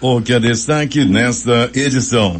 O que é destaque nesta edição.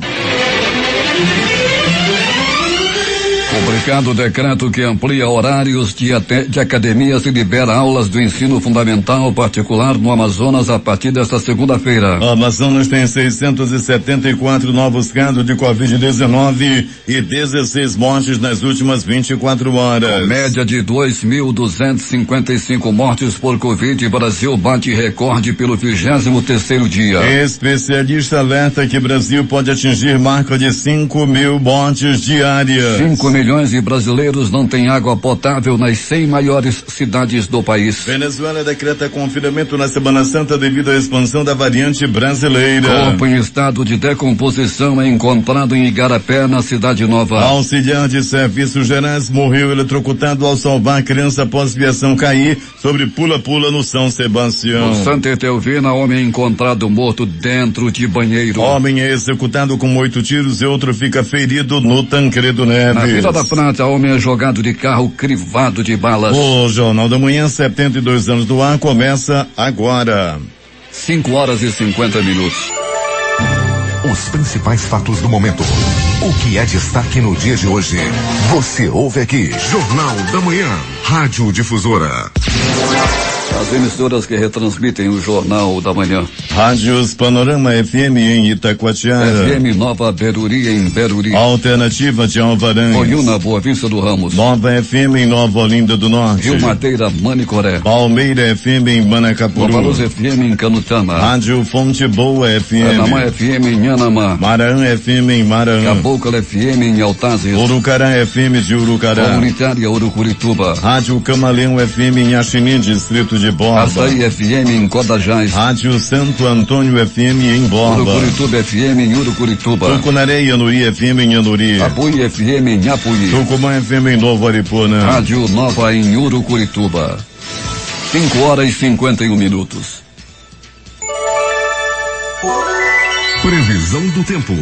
Publicado o decreto que amplia horários de academias e libera aulas do ensino fundamental particular no Amazonas a partir desta segunda-feira. O Amazonas tem 674 novos casos de Covid-19 e 16 mortes nas últimas 24 horas. Com média de 2.255 mortes por Covid, Brasil bate recorde pelo 23º dia. Especialista alerta que Brasil pode atingir marca de 5.000 mortes diárias. 5 milhões de brasileiros não têm água potável nas 100 maiores cidades do país. Venezuela decreta confinamento na Semana Santa devido à expansão da variante brasileira. Corpo em estado de decomposição é encontrado em Igarapé, na Cidade Nova. Auxiliar de serviços gerais morreu eletrocutado ao salvar criança após viação cair sobre pula-pula no São Sebastião. No Santa Etelvina, homem encontrado morto dentro de banheiro. Homem é executado com 8 tiros e outro fica ferido no Tancredo Neves. Na Vila da Prata, homem é jogado de carro crivado de balas. O Jornal da Manhã, 72 anos do ar, começa agora. 5h50. Os principais fatos do momento. O que é destaque no dia de hoje? Você ouve aqui. Jornal da Manhã. Rádio Difusora. As emissoras que retransmitem o Jornal da Manhã. Rádios Panorama FM em Itacoatiara. FM Nova Beruri em Beruri. Alternativa de Alvaranhos. Goiúna, Boa Vista do Ramos. Nova FM em Nova Olinda do Norte. Rio Madeira, Manicoré. Palmeira FM em Manacapuru. Nova Luz FM em Canutama. Rádio Fonte Boa FM. Anamã FM em Anamã. Maraã FM em Maraã. Cabocla FM em Altazes. Urucará FM de Urucará. Comunitária Urucurituba. Rádio Camaleão FM em Axinim, distrito de Borba. Açaí FM em Codajás. Rádio Santo Antônio FM em Borba. Urucurituba FM em Urucurituba. Tucunaré e Anuri FM em Anuri. Apuí FM em Apuí. Tucumã FM em Novo Aripuanã. Rádio Nova em Urucurituba. 5h51. Previsão do tempo.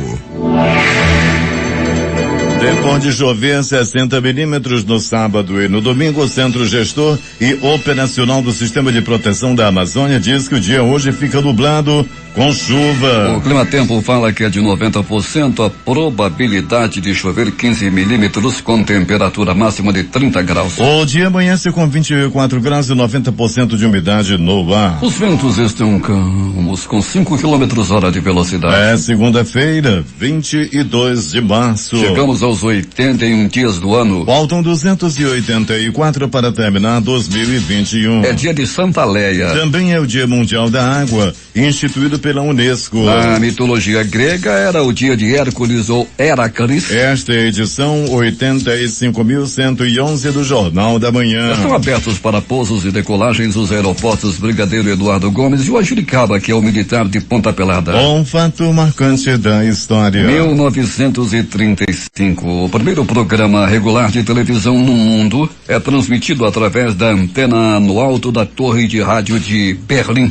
Depois de chover 60 milímetros no sábado e no domingo, o Centro Gestor e Operacional do Sistema de Proteção da Amazônia diz que o dia hoje fica nublado com chuva. O Climatempo fala que é de 90% a probabilidade de chover 15 milímetros com temperatura máxima de 30 graus. O dia amanhece com 24 graus e 90% de umidade no ar. Os ventos estão calmos com 5 km/h de velocidade. É segunda-feira, 22 de março. Chegamos aos 81 dias do ano. Faltam 284 para terminar 2021. É dia de Santa Leia. Também é o Dia Mundial da Água, instituído pela Unesco. Na mitologia grega era o dia de Hércules ou Heracles. Esta é a edição 85.111 do Jornal da Manhã. Estão abertos para pousos e decolagens os aeroportos Brigadeiro Eduardo Gomes e o Ajuricaba, que é o militar de Ponta Pelada. Um fato marcante da história. 1935. O primeiro programa regular de televisão no mundo é transmitido através da antena no alto da Torre de Rádio de Berlim.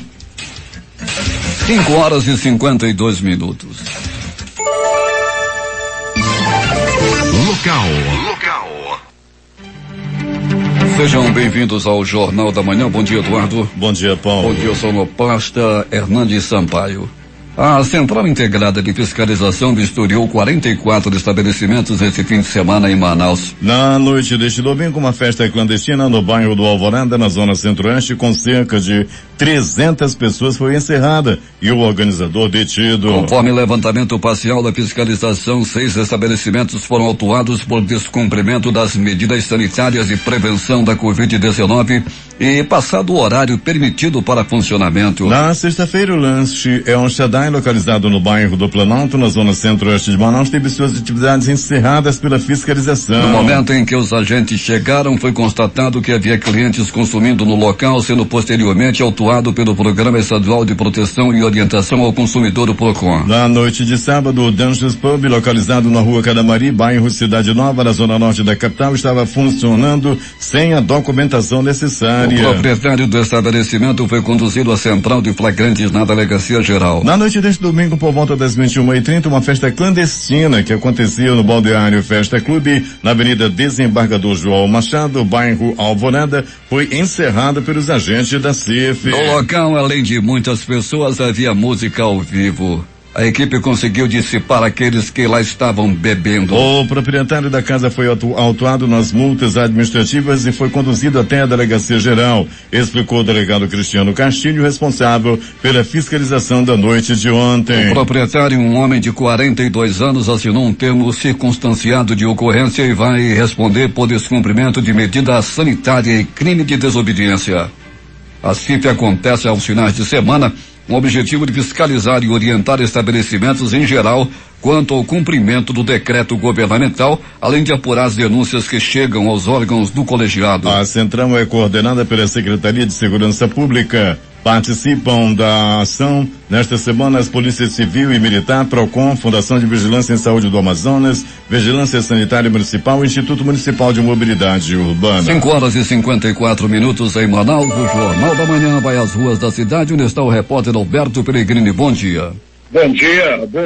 5h52. Local. Sejam bem-vindos ao Jornal da Manhã. Bom dia, Eduardo. Bom dia, Paulo. Bom dia, sonopasta Hernandes Sampaio. A Central Integrada de Fiscalização vistoriou 44 estabelecimentos esse fim de semana em Manaus. Na noite deste domingo, uma festa clandestina no bairro do Alvorada, na zona centro-oeste, com cerca de 300 pessoas foi encerrada e o organizador detido. Conforme levantamento parcial da fiscalização, 6 estabelecimentos foram autuados por descumprimento das medidas sanitárias de prevenção da Covid-19 e passado o horário permitido para funcionamento. Na sexta-feira, o lanche é um Shaddai localizado no bairro do Planalto, na zona centro-oeste de Manaus, teve suas atividades encerradas pela fiscalização. No momento em que os agentes chegaram, foi constatado que havia clientes consumindo no local, sendo posteriormente autuado pelo Programa Estadual de Proteção e Orientação ao Consumidor, o PROCON. Na noite de sábado, o Dungeons Pub, localizado na rua Cadamari, bairro Cidade Nova, na zona norte da capital, estava funcionando sem a documentação necessária. Maria. O proprietário do estabelecimento foi conduzido à central de flagrantes na Delegacia Geral. Na noite deste domingo, por volta das 21h30, uma festa clandestina que acontecia no baldeário Festa Clube, na Avenida Desembargador João Machado, bairro Alvorada, foi encerrada pelos agentes da CIF. No local, além de muitas pessoas, havia música ao vivo. A equipe conseguiu dissipar aqueles que lá estavam bebendo. O proprietário da casa foi autuado nas multas administrativas e foi conduzido até a Delegacia Geral, explicou o delegado Cristiano Castilho, responsável pela fiscalização da noite de ontem. O proprietário, um homem de 42 anos, assinou um termo circunstanciado de ocorrência e vai responder por descumprimento de medida sanitária e crime de desobediência. A CIF acontece aos finais de semana, com o objetivo de fiscalizar e orientar estabelecimentos em geral quanto ao cumprimento do decreto governamental, além de apurar as denúncias que chegam aos órgãos do colegiado. A central é coordenada pela Secretaria de Segurança Pública. Participam da ação nesta semana as Polícias Civil e Militar, PROCON, Fundação de Vigilância em Saúde do Amazonas, Vigilância Sanitária Municipal e Instituto Municipal de Mobilidade Urbana. 5h54 em Manaus. O Jornal da Manhã vai às ruas da cidade, onde está o repórter Alberto Peregrini. Bom dia. Bom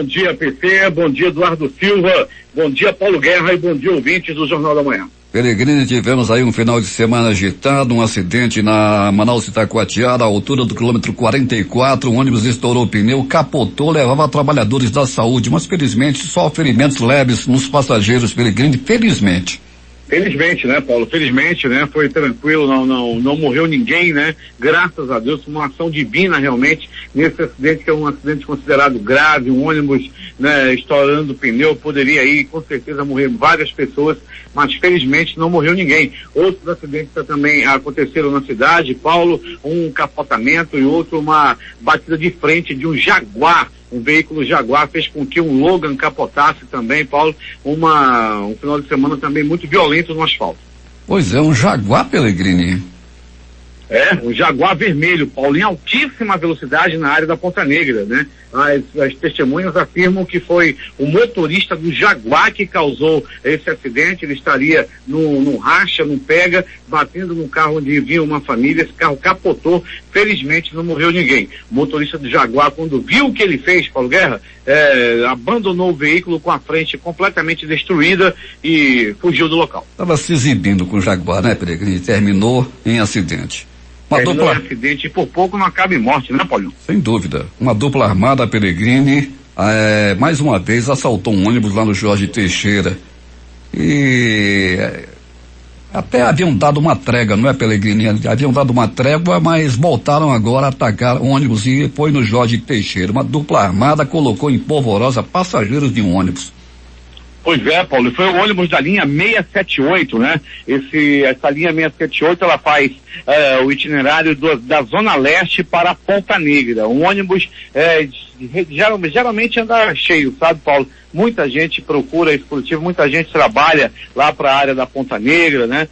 dia PT, bom dia Eduardo Silva, bom dia Paulo Guerra e bom dia ouvintes do Jornal da Manhã. Peregrini, tivemos aí um final de semana agitado, um acidente na Manaus-Itacoatiara, à altura do quilômetro 44, o ônibus estourou o pneu, capotou, levava trabalhadores da saúde, mas felizmente só ferimentos leves nos passageiros, Peregrini, felizmente. Felizmente, né, Paulo? Felizmente, né? Foi tranquilo, não morreu ninguém, né? Graças a Deus, uma ação divina realmente nesse acidente, que é um acidente considerado grave, um ônibus, né, estourando o pneu, poderia aí com certeza morrer várias pessoas, mas felizmente não morreu ninguém. Outros acidentes também aconteceram na cidade, Paulo, um capotamento e outro uma batida de frente de um Jaguar. Um veículo Jaguar fez com que um Logan capotasse também, Paulo, um final de semana também muito violento no asfalto. Pois é, um Jaguar, Peregrini. Um Jaguar vermelho, Paulo, em altíssima velocidade na área da Ponta Negra, né? As testemunhas afirmam que foi o motorista do Jaguar que causou esse acidente. Ele estaria no racha, no pega, batendo no carro onde vinha uma família. Esse carro capotou, felizmente não morreu ninguém. O motorista do Jaguar, quando viu o que ele fez, Paulo Guerra, abandonou o veículo com a frente completamente destruída e fugiu do local. Estava se exibindo com o Jaguar, né, Peregrini? Terminou em acidente. Terminou em acidente e por pouco não acaba em morte, né, Paulinho? Sem dúvida. Uma dupla armada, Peregrini, mais uma vez assaltou um ônibus lá no Jorge Teixeira. E até haviam dado uma trégua, não é, Peregrini? Haviam dado uma trégua, mas voltaram agora a atacar o ônibus e foi no Jorge Teixeira. Uma dupla armada colocou em polvorosa passageiros de um ônibus. Pois é, Paulo, foi o ônibus da linha 678, né? Essa linha 678, ela faz o itinerário da Zona Leste para a Ponta Negra. Um ônibus geralmente anda cheio, sabe, Paulo? Muita gente procura esse coletivo, muita gente trabalha lá para a área da Ponta Negra, né?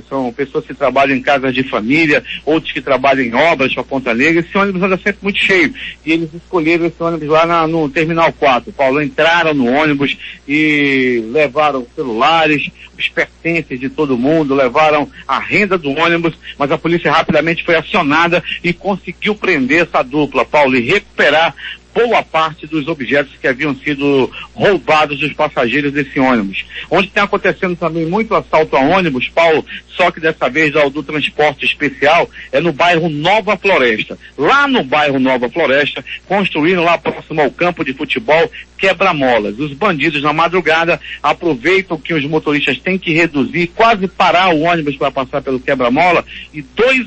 São pessoas que trabalham em casas de família, outros que trabalham em obras para a Ponta Negra. Esse ônibus anda sempre muito cheio. E eles escolheram esse ônibus lá no Terminal 4, Paulo. Entraram no ônibus e levaram celulares, os pertences de todo mundo, levaram a renda do ônibus, mas a polícia rapidamente foi acionada e conseguiu prender essa dupla, Paulo, e recuperar boa parte dos objetos que haviam sido roubados dos passageiros desse ônibus. Onde está acontecendo também muito assalto a ônibus, Paulo, só que dessa vez do transporte especial, é no bairro Nova Floresta. Lá no bairro Nova Floresta, construíram lá próximo ao campo de futebol quebra-molas. Os bandidos na madrugada aproveitam que os motoristas têm que reduzir, quase parar o ônibus para passar pelo quebra-mola, e dois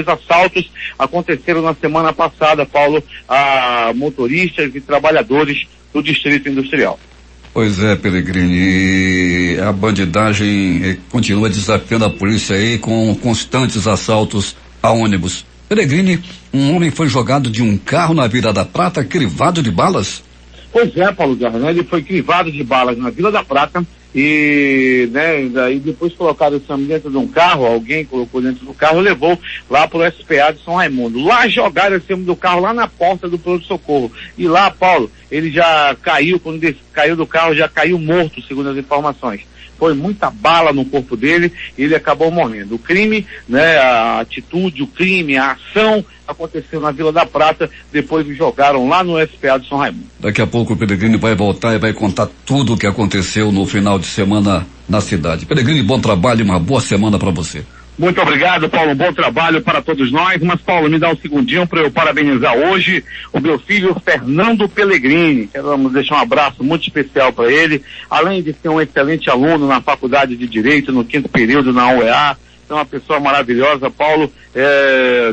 assaltos aconteceram na semana passada, Paulo, a motoristas e trabalhadores do Distrito Industrial. Pois é, Peregrini, e a bandidagem continua desafiando a polícia aí com constantes assaltos a ônibus. Peregrini, um homem foi jogado de um carro na Vila da Prata, crivado de balas? Pois é, Paulo Guerra, né? Ele foi crivado de balas na Vila da Prata e, né, daí depois colocaram esse homem dentro de um carro, alguém colocou dentro do carro e levou lá pro SPA de São Raimundo. Lá jogaram esse homem do carro lá na porta do pronto-socorro. E lá, Paulo, ele já caiu, quando caiu do carro, já caiu morto, segundo as informações. foi muita bala no corpo dele e ele acabou morrendo. O crime, né, a atitude, o crime, a ação aconteceu na Vila da Prata, depois o jogaram lá no SPA de São Raimundo. Daqui a pouco o Pellegrini vai voltar e vai contar tudo o que aconteceu no final de semana na cidade. Pellegrini, bom trabalho e uma boa semana para você. Muito obrigado, Paulo, bom trabalho para todos nós, mas Paulo, me dá um segundinho para eu parabenizar hoje o meu filho Fernando Pellegrini. Quero deixar um abraço muito especial para ele, além de ser um excelente aluno na Faculdade de Direito, no 5º período na UEA, é uma pessoa maravilhosa, Paulo,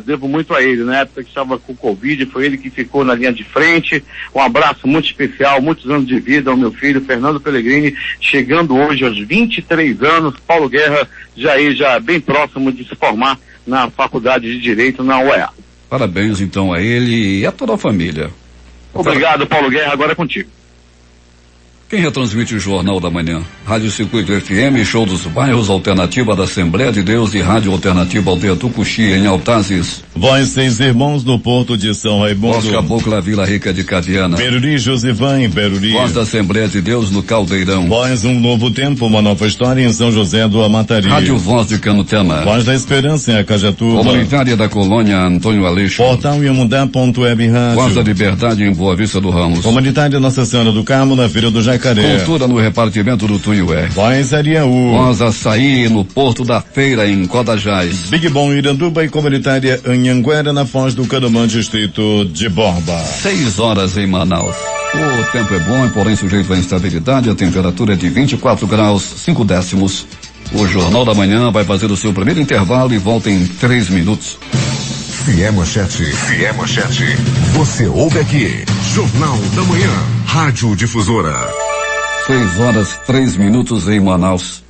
devo muito a ele, na época que estava com Covid, foi ele que ficou na linha de frente. Um abraço muito especial, muitos anos de vida ao meu filho Fernando Pellegrini, chegando hoje aos 23 anos, Paulo Guerra, já bem próximo de se formar na Faculdade de Direito na UEA. Parabéns então a ele e a toda a família. Obrigado, Paulo Guerra, agora é contigo. Quem retransmite o Jornal da Manhã? Rádio Circuito FM, Show dos Bairros, Alternativa da Assembleia de Deus e Rádio Alternativa Aldeia Tucuxi, em Altazes. Voz Seis Irmãos no Porto de São Raimundo. Voz Cabocla, Vila Rica de Caviana. Beruri, Josivan em Beruri. Voz da Assembleia de Deus no Caldeirão. Voz Um Novo Tempo, uma nova história em São José do Amatarí. Rádio Voz de Canutema. Voz da Esperança em Acajatuba. Comunitária da Colônia Antônio Aleixo. Portal Iamundá.web Rádio. Voz da Liberdade em Boa Vista do Ramos. Comunitária Nossa Senhora do Carmo na Feira do Jacaré. Cultura no repartimento do Tunhué. Voz Ariaú. Voz Açaí no Porto da Feira em Codajás. Big Bom Iranduba e Comunitária Anhanguera na Foz do Canumã, distrito de Borba. 6 horas em Manaus. O tempo é bom, porém sujeito à instabilidade. A temperatura é de 24 graus 5 décimos. O Jornal da Manhã vai fazer o seu primeiro intervalo e volta em 3 minutos. Se é manchete, você ouve aqui. Jornal da Manhã, Rádio Difusora. 6 horas 3 minutos em Manaus.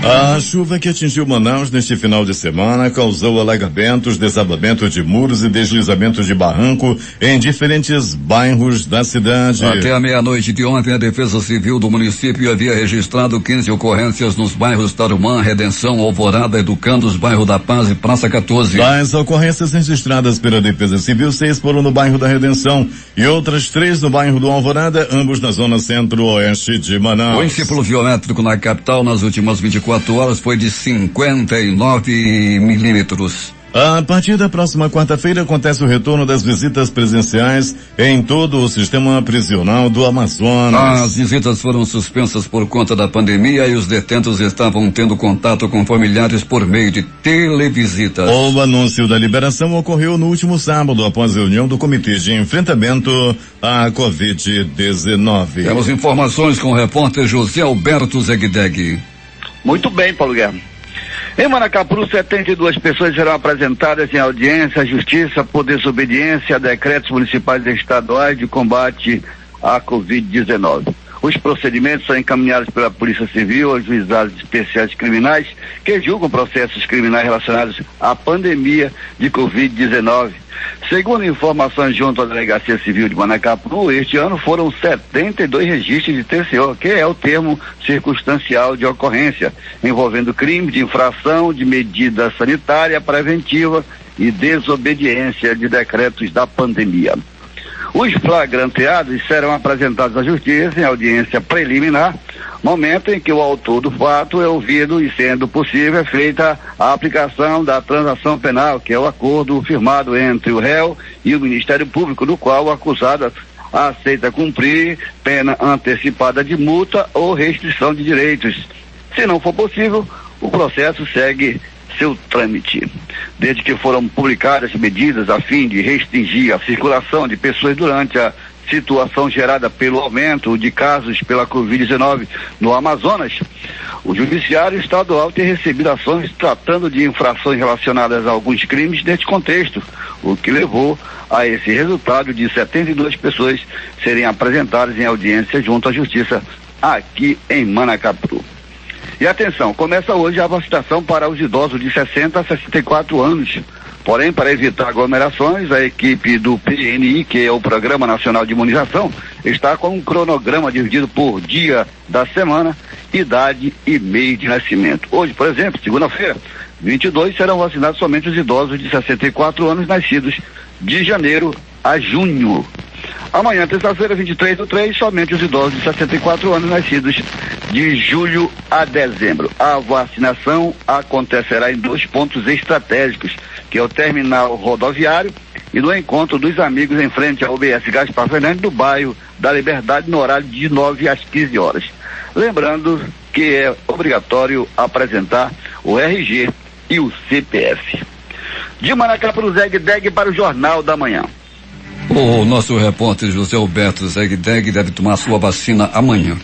A chuva que atingiu Manaus neste final de semana causou alagamentos, desabamentos de muros e deslizamentos de barranco em diferentes bairros da cidade. Até a meia-noite de ontem, a Defesa Civil do município havia registrado 15 ocorrências nos bairros Tarumã, Redenção, Alvorada, Educandos, Bairro da Paz e Praça 14. Das ocorrências registradas pela Defesa Civil, 6 foram no bairro da Redenção e outras 3 no bairro do Alvorada, ambos na zona centro-oeste de Manaus. O índice pluviométrico na capital nas últimas 24 horas foi de 59 milímetros. A partir da próxima quarta-feira acontece o retorno das visitas presenciais em todo o sistema prisional do Amazonas. As visitas foram suspensas por conta da pandemia e os detentos estavam tendo contato com familiares por meio de televisitas. O anúncio da liberação ocorreu no último sábado, após reunião do Comitê de Enfrentamento à Covid-19. Temos informações com o repórter José Alberto Zegdeg. Muito bem, Paulo Guerra. Em Manacapuru, 72 pessoas serão apresentadas em audiência à Justiça por desobediência a decretos municipais e estaduais de combate à Covid-19. Os procedimentos são encaminhados pela Polícia Civil aos juizados especiais criminais que julgam processos criminais relacionados à pandemia de Covid-19. Segundo informações junto à Delegacia Civil de Manacapuru, este ano foram 72 registros de TCO, que é o termo circunstancial de ocorrência, envolvendo crimes de infração de medida sanitária preventiva e desobediência de decretos da pandemia. Os flagranteados serão apresentados à Justiça em audiência preliminar, momento em que o autor do fato é ouvido e, sendo possível, é feita a aplicação da transação penal, que é o acordo firmado entre o réu e o Ministério Público, no qual o acusado aceita cumprir pena antecipada de multa ou restrição de direitos. Se não for possível, o processo segue seu trâmite. Desde que foram publicadas medidas a fim de restringir a circulação de pessoas durante a situação gerada pelo aumento de casos pela Covid-19 no Amazonas, o Judiciário Estadual tem recebido ações tratando de infrações relacionadas a alguns crimes neste contexto, o que levou a esse resultado de 72 pessoas serem apresentadas em audiência junto à Justiça aqui em Manacapuru. E atenção, começa hoje a vacinação para os idosos de 60 a 64 anos. Porém, para evitar aglomerações, a equipe do PNI, que é o Programa Nacional de Imunização, está com um cronograma dividido por dia da semana, idade e mês de nascimento. Hoje, por exemplo, segunda-feira, 22 serão vacinados somente os idosos de 64 anos nascidos de janeiro a junho. Amanhã, terça-feira, 23/3, somente os idosos de 64 anos nascidos de julho a dezembro. A vacinação acontecerá em 2 pontos estratégicos, que é o terminal rodoviário e no encontro dos amigos em frente ao UBS Gaspar Fernandes, do bairro da Liberdade, no horário de 9 às 15 horas. Lembrando que é obrigatório apresentar o RG e o CPF. De Maracá para o Zeg-Deg para o Jornal da Manhã. O nosso repórter José Alberto Zeg-Deg deve tomar sua vacina amanhã.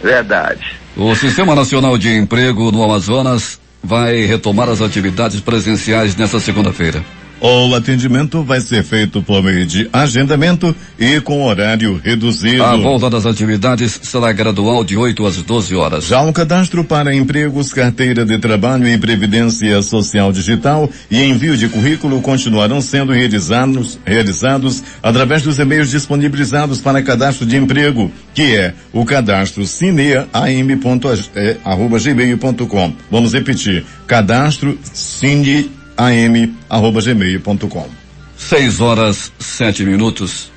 Verdade. O Sistema Nacional de Emprego no Amazonas vai retomar as atividades presenciais nesta segunda-feira. O atendimento vai ser feito por meio de agendamento e com horário reduzido. A volta das atividades será gradual de 8 às 12 horas. Já o cadastro para empregos, carteira de trabalho e previdência social digital e envio de currículo continuarão sendo realizados através dos e-mails disponibilizados para cadastro de emprego, que é o cadastro cineam@gmail.com. Vamos repetir, cadastro cineam@gmail.com. 6:07.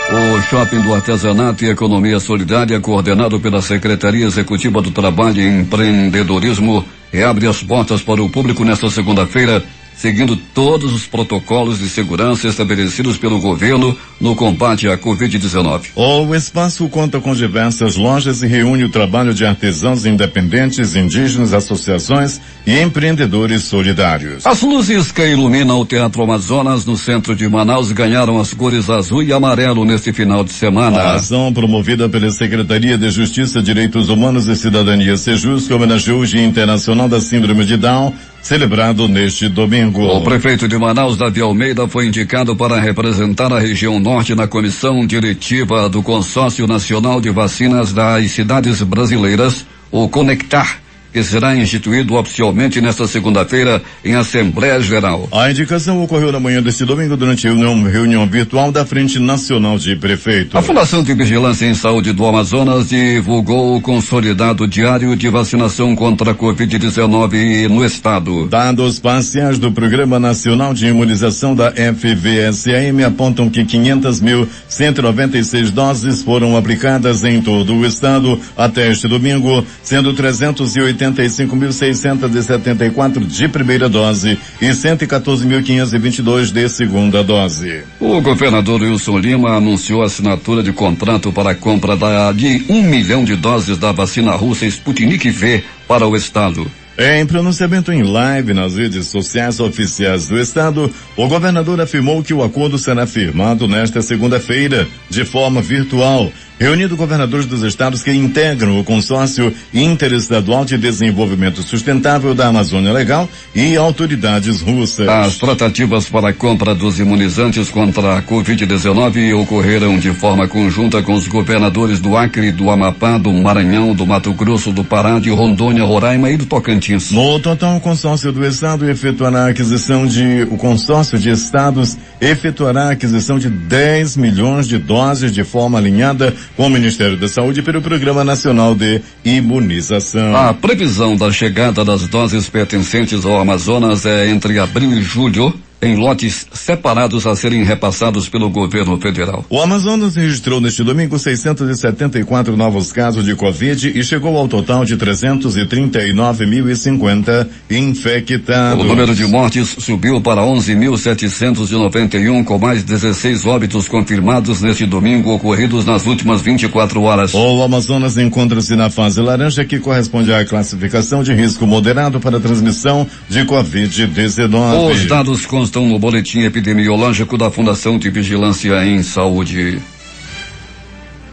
O Shopping do Artesanato e Economia Solidária, coordenado pela Secretaria Executiva do Trabalho e Empreendedorismo, reabre as portas para o público nesta segunda-feira, seguindo todos os protocolos de segurança estabelecidos pelo governo no combate à Covid-19. O espaço conta com diversas lojas e reúne o trabalho de artesãos independentes, indígenas, associações e empreendedores solidários. As luzes que iluminam o Teatro Amazonas no centro de Manaus ganharam as cores azul e amarelo neste final de semana. A ação promovida pela Secretaria de Justiça, Direitos Humanos e Cidadania Sejus, que homenageou o Dia Internacional da Síndrome de Down, celebrado neste domingo. O prefeito de Manaus, Davi Almeida, foi indicado para representar a região norte na comissão diretiva do Consórcio Nacional de Vacinas das Cidades Brasileiras, o Conectar, que será instituído oficialmente nesta segunda-feira em Assembleia Geral. A indicação ocorreu na manhã deste domingo durante a reunião virtual da Frente Nacional de Prefeitos. A Fundação de Vigilância em Saúde do Amazonas divulgou o consolidado diário de vacinação contra a Covid-19 no estado. Dados parciais do Programa Nacional de Imunização da FVSM apontam que 500.196 doses foram aplicadas em todo o estado até este domingo, sendo 385.674 de primeira dose e 114.522 de segunda dose. O governador Wilson Lima anunciou a assinatura de contrato para a compra de 1 milhão de doses da vacina russa Sputnik V para o estado. Em pronunciamento em live nas redes sociais oficiais do estado, o governador afirmou que o acordo será firmado nesta segunda-feira, de forma virtual, reunindo governadores dos estados que integram o Consórcio Interestadual de Desenvolvimento Sustentável da Amazônia Legal e autoridades russas. As tratativas para a compra dos imunizantes contra a Covid-19 ocorreram de forma conjunta com os governadores do Acre, do Amapá, do Maranhão, do Mato Grosso, do Pará, de Rondônia, Roraima e do Tocantins. No total, o consórcio do estado efetuará a aquisição de 10 milhões de doses de forma alinhada com o Ministério da Saúde pelo Programa Nacional de Imunização. A previsão da chegada das doses pertencentes ao Amazonas é entre abril e julho, em lotes separados a serem repassados pelo governo federal. O Amazonas registrou neste domingo 674 novos casos de Covid e chegou ao total de 339.050 infectados. O número de mortes subiu para 11.791, com mais 16 óbitos confirmados neste domingo, ocorridos nas últimas 24 horas. O Amazonas encontra-se na fase laranja, que corresponde à classificação de risco moderado para a transmissão de Covid-19. Os dados estão no boletim epidemiológico da Fundação de Vigilância em Saúde.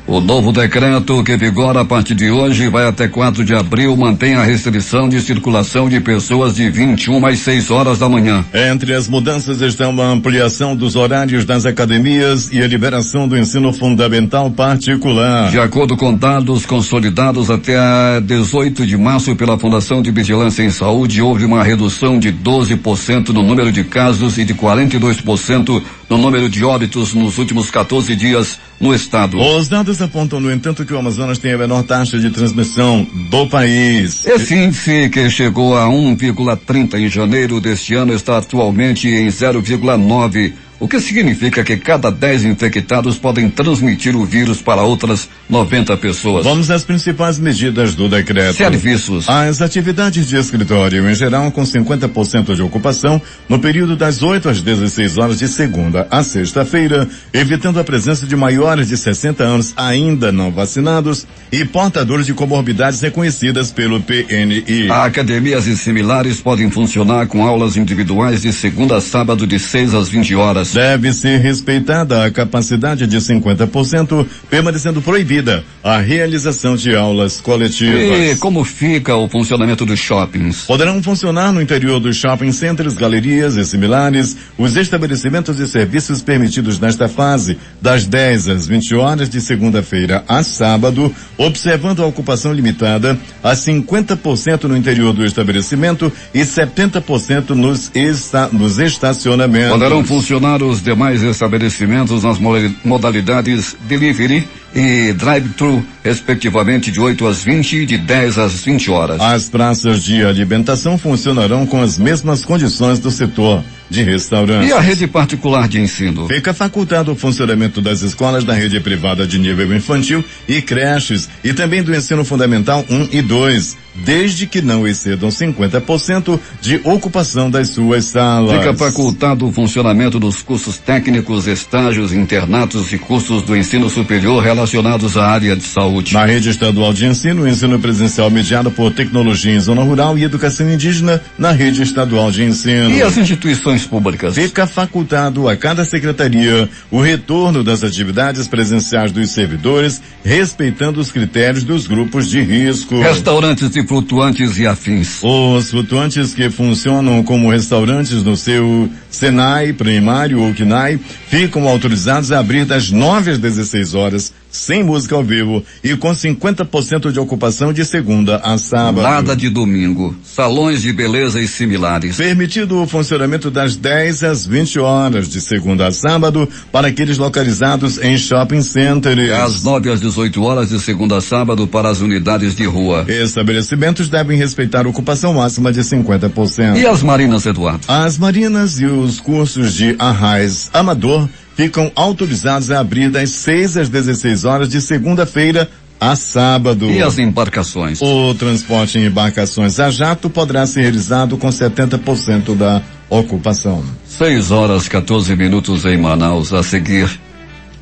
O novo decreto, que vigora a partir de hoje e vai até 4 de abril, mantém a restrição de circulação de pessoas de 21 às 6 horas da manhã. Entre as mudanças estão a ampliação dos horários das academias e a liberação do ensino fundamental particular. De acordo com dados consolidados até 18 de março pela Fundação de Vigilância em Saúde, houve uma redução de 12% no número de casos e de 42% no número de óbitos nos últimos 14 dias no estado. Os dados apontam, no entanto, que o Amazonas tem a menor taxa de transmissão do país. Esse índice, que chegou a 1,30 em janeiro deste ano, está atualmente em 0,9, o que significa que cada 10 infectados podem transmitir o vírus para outras 90 pessoas. Vamos às principais medidas do decreto. Serviços. As atividades de escritório, em geral, com 50% de ocupação, no período das 8 às 16 horas de segunda a sexta-feira, evitando a presença de maiores de 60 anos ainda não vacinados e portadores de comorbidades reconhecidas pelo PNI. Academias e similares podem funcionar com aulas individuais de segunda a sábado de 6 às 20 horas. Deve ser respeitada a capacidade de 50%, permanecendo proibida a realização de aulas coletivas. E como fica o funcionamento dos shoppings? Poderão funcionar no interior dos shopping centers, galerias e similares os estabelecimentos e serviços permitidos nesta fase, das 10 às 20 horas de segunda-feira a sábado, observando a ocupação limitada a 50% no interior do estabelecimento e 70% nos estacionamentos. Poderão funcionar os demais estabelecimentos nas modalidades delivery e drive-thru, respectivamente de 8 às 20 e de 10 às 20 horas. As praças de alimentação funcionarão com as mesmas condições do setor de restaurantes. E a rede particular de ensino? Fica facultado o funcionamento das escolas da rede privada de nível infantil e creches e também do ensino fundamental 1 e 2, desde que não excedam 50% de ocupação das suas salas. Fica facultado o funcionamento dos cursos técnicos, estágios, internatos e cursos do ensino superior relacionados à área de saúde. Na rede estadual de ensino, o ensino presencial mediado por tecnologia em zona rural e educação indígena na rede estadual de ensino. E as instituições públicas? Fica facultado a cada secretaria o retorno das atividades presenciais dos servidores, respeitando os critérios dos grupos de risco. Restaurantes e flutuantes e afins. Os flutuantes que funcionam como restaurantes no seu SENAI primário ou CNAI ficam autorizados a abrir das 9 às 16 horas, sem música ao vivo e com 50% de ocupação de segunda a sábado. Nada de domingo. Salões de beleza e similares. Permitido o funcionamento das 10 às 20 horas de segunda a sábado para aqueles localizados em shopping centers. Às 9 às 18 horas de segunda a sábado para as unidades de rua. Estabelecimentos devem respeitar a ocupação máxima de 50%. E as marinas, Eduardo? As marinas e os cursos de arraiz amador ficam autorizados a abrir das 6 às 16 horas de segunda-feira a sábado. E as embarcações? O transporte em embarcações a jato poderá ser realizado com 70% da ocupação. 6 horas 14 minutos em Manaus. A seguir,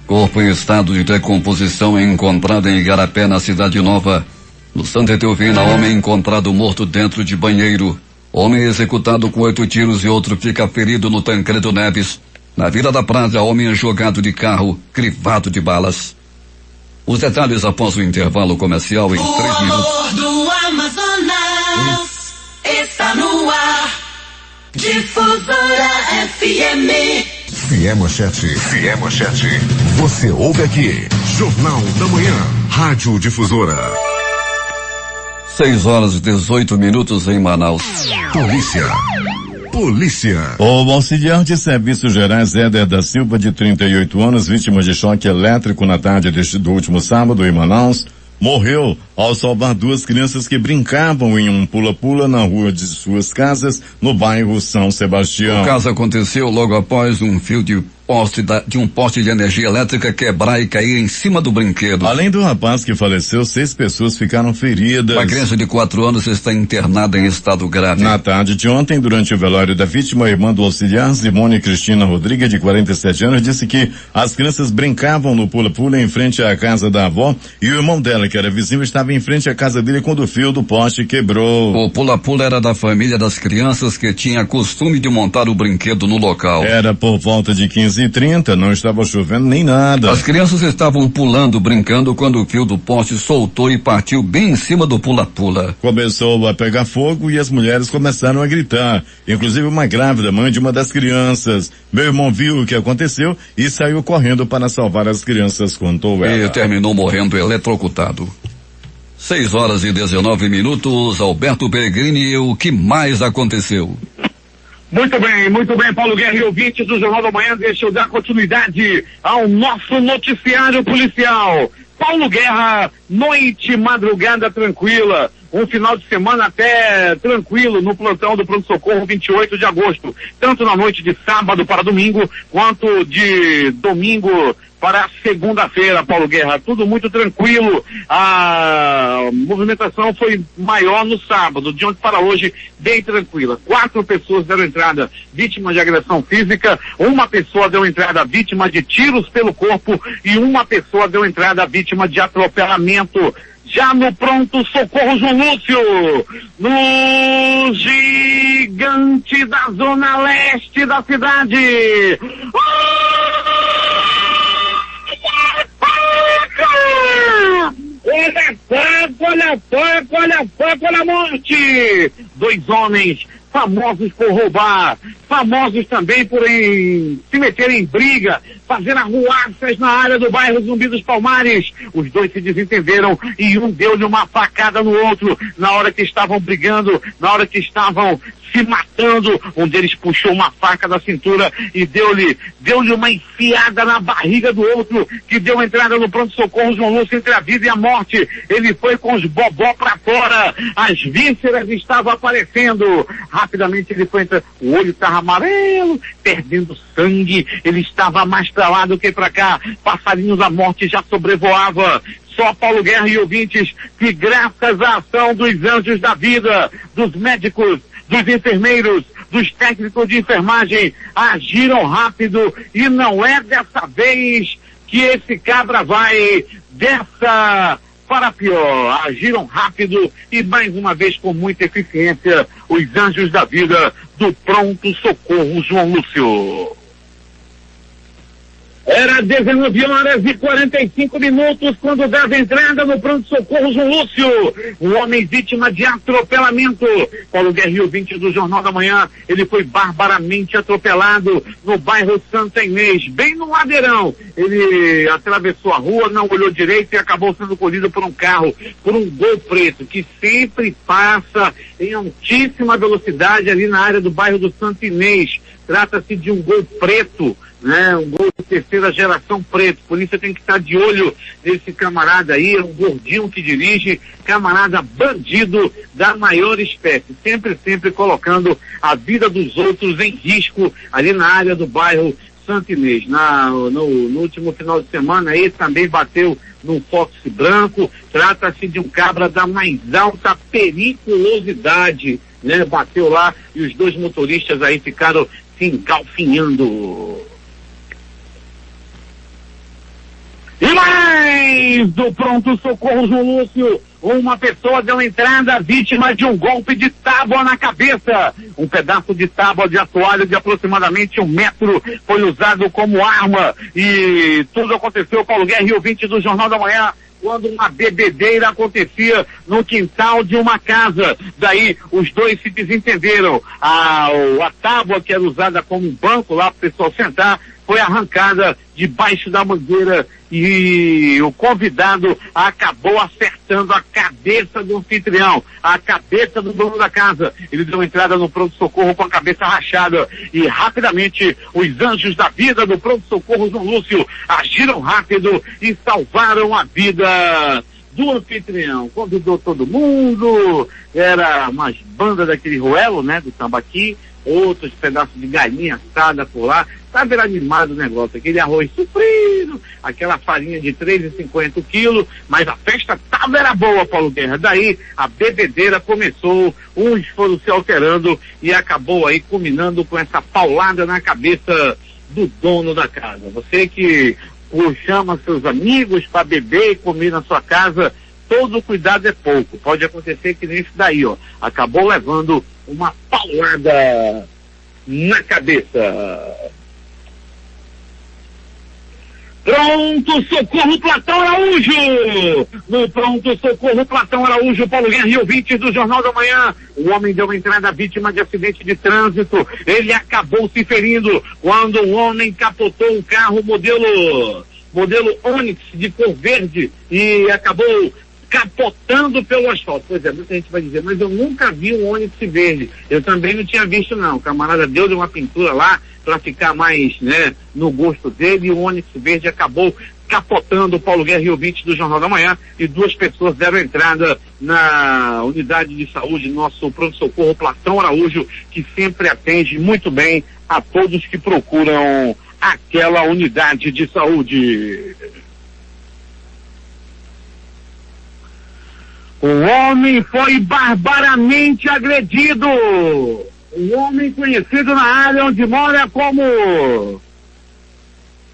corpo em estado de decomposição é encontrado em Igarapé, na Cidade Nova. No Santa Etelvina, homem encontrado morto dentro de banheiro. Homem executado com 8 tiros e outro fica ferido no Tancredo Neves. Na Vila da Prata, homem é jogado de carro, crivado de balas. Os detalhes após o intervalo comercial em 3 minutos. O do Amazonas está no ar. Difusora FM. Se é manchete, você ouve aqui. Jornal da Manhã, Rádio Difusora. 6 horas e 18 minutos em Manaus. Polícia. O auxiliar de serviços gerais Éder da Silva, de 38 anos, vítima de choque elétrico na tarde do último sábado em Manaus, morreu ao salvar 2 crianças que brincavam em um pula-pula na rua de suas casas, no bairro São Sebastião. O caso aconteceu logo após um fio de um poste de energia elétrica quebrar e cair em cima do brinquedo. Além do rapaz que faleceu, 6 pessoas ficaram feridas. Uma criança de 4 anos está internada em estado grave. Na tarde de ontem, durante o velório da vítima, a irmã do auxiliar, Simone Cristina Rodrigues, de 47 anos, disse que as crianças brincavam no pula-pula em frente à casa da avó e o irmão dela, que era vizinho, estava em frente à casa dele quando o fio do poste quebrou. O pula-pula era da família das crianças que tinha costume de montar o brinquedo no local. Era por volta de 15h30, não estava chovendo nem nada. As crianças estavam pulando, brincando, quando o fio do poste soltou e partiu bem em cima do pula-pula. Começou a pegar fogo e as mulheres começaram a gritar, inclusive uma grávida, mãe de uma das crianças. Meu irmão viu o que aconteceu e saiu correndo para salvar as crianças, contou ela. E terminou morrendo eletrocutado. 6 horas e 19 minutos, Alberto Peregrini, o que mais aconteceu? Muito bem, Paulo Guerra e ouvintes do Jornal da Manhã, deixa eu dar continuidade ao nosso noticiário policial. Paulo Guerra, noite, madrugada tranquila. um final de semana até tranquilo no plantão do pronto-socorro 28 de agosto, tanto na noite de sábado para domingo, quanto de domingo para segunda-feira, Paulo Guerra, tudo muito tranquilo. A movimentação foi maior no sábado, de ontem para hoje, bem tranquila. 4 pessoas deram entrada vítimas de agressão física, 1 pessoa deu entrada vítima de tiros pelo corpo e 1 pessoa deu entrada vítima de atropelamento. Já no pronto-socorro João Lúcio, no gigante da zona leste da cidade. Olha a morte! 2 homens famosos por roubar, famosos também por se meterem em briga, fazer arruaças na área do bairro Zumbi dos Palmares. Os 2 se desentenderam e um deu-lhe uma facada no outro, na hora que estavam brigando, na hora que estavam se matando. Um deles puxou uma faca da cintura e deu-lhe uma enfiada na barriga do outro, que deu entrada no pronto-socorro João Lúcio entre a vida e a morte. Ele foi com os bobó pra fora, as vísceras estavam aparecendo. Rapidamente ele foi entrar, o olho estava amarelo, perdendo sangue, ele estava mais pra lá do que pra cá. Passarinhos da morte já sobrevoava. Só Paulo Guerra e ouvintes que, graças à ação dos anjos da vida, dos médicos, dos enfermeiros, dos técnicos de enfermagem, agiram rápido, e não é dessa vez que esse cabra vai dessa para pior. Agiram rápido e, mais uma vez, com muita eficiência, os anjos da vida do pronto-socorro João Lúcio. Era 19h45 quando dava entrada no pronto-socorro João Lúcio. Um homem vítima de atropelamento. Paulo Guerra, ouvinte do Jornal da Manhã, ele foi barbaramente atropelado no bairro Santa Inês, bem no ladeirão. Ele atravessou a rua, não olhou direito e acabou sendo colhido por um carro, por um Gol preto, que sempre passa em altíssima velocidade ali na área do bairro do Santa Inês. Trata-se de um Gol preto, né? Um Gol de 3ª geração preto. Por isso tem que estar de olho nesse camarada aí, um gordinho que dirige, camarada bandido da maior espécie, sempre colocando a vida dos outros em risco ali na área do bairro Santa Inês. No último final de semana ele também bateu num Fox branco. Trata-se de um cabra da mais alta periculosidade, né? Bateu lá e os 2 motoristas aí ficaram se engalfinhando. E mais do pronto-socorro João Lúcio, uma pessoa deu entrada vítima de um golpe de tábua na cabeça. Um pedaço de tábua de assoalho de aproximadamente 1 metro foi usado como arma. E tudo aconteceu, Paulo Guerra, ouvinte do Jornal da Manhã, quando uma bebedeira acontecia no quintal de uma casa. Daí os 2 se desentenderam. A tábua que era usada como um banco lá para o pessoal sentar foi arrancada debaixo da mangueira e o convidado acabou acertando a cabeça do anfitrião, a cabeça do dono da casa. Ele deu entrada no pronto-socorro com a cabeça rachada e rapidamente os anjos da vida do pronto-socorro João Lúcio agiram rápido e salvaram a vida do anfitrião. Convidou todo mundo, era umas bandas daquele ruelo, né, do tambaqui, outros pedaços de galinha assada por lá. Estava animado o negócio, aquele arroz sofrido, aquela farinha de 3,50 quilos, mas a festa era boa, Paulo Guerra. Daí a bebedeira começou, uns foram se alterando e acabou aí culminando com essa paulada na cabeça do dono da casa. Você que chama seus amigos para beber e comer na sua casa, todo cuidado é pouco. Pode acontecer que nem isso daí, ó. Acabou levando uma paulada na cabeça. Pronto-socorro Platão Araújo! No pronto-socorro Platão Araújo, Paulo Guerra e ouvintes do Jornal da Manhã, o homem deu entrada vítima de acidente de trânsito. Ele acabou se ferindo quando um homem capotou um carro modelo Onix de cor verde e acabou capotando pelo asfalto. Pois é, muita gente vai dizer, mas eu nunca vi um Onix verde. Eu também não tinha visto, não. O camarada deu uma pintura lá para ficar mais, né, no gosto dele, e o Onix verde acabou capotando o Paulo Guerra e ouvinte do Jornal da Manhã, e 2 pessoas deram entrada na unidade de saúde, nosso pronto-socorro Platão Araújo, que sempre atende muito bem a todos que procuram aquela unidade de saúde. O homem foi barbaramente agredido. Um homem conhecido na área onde mora como...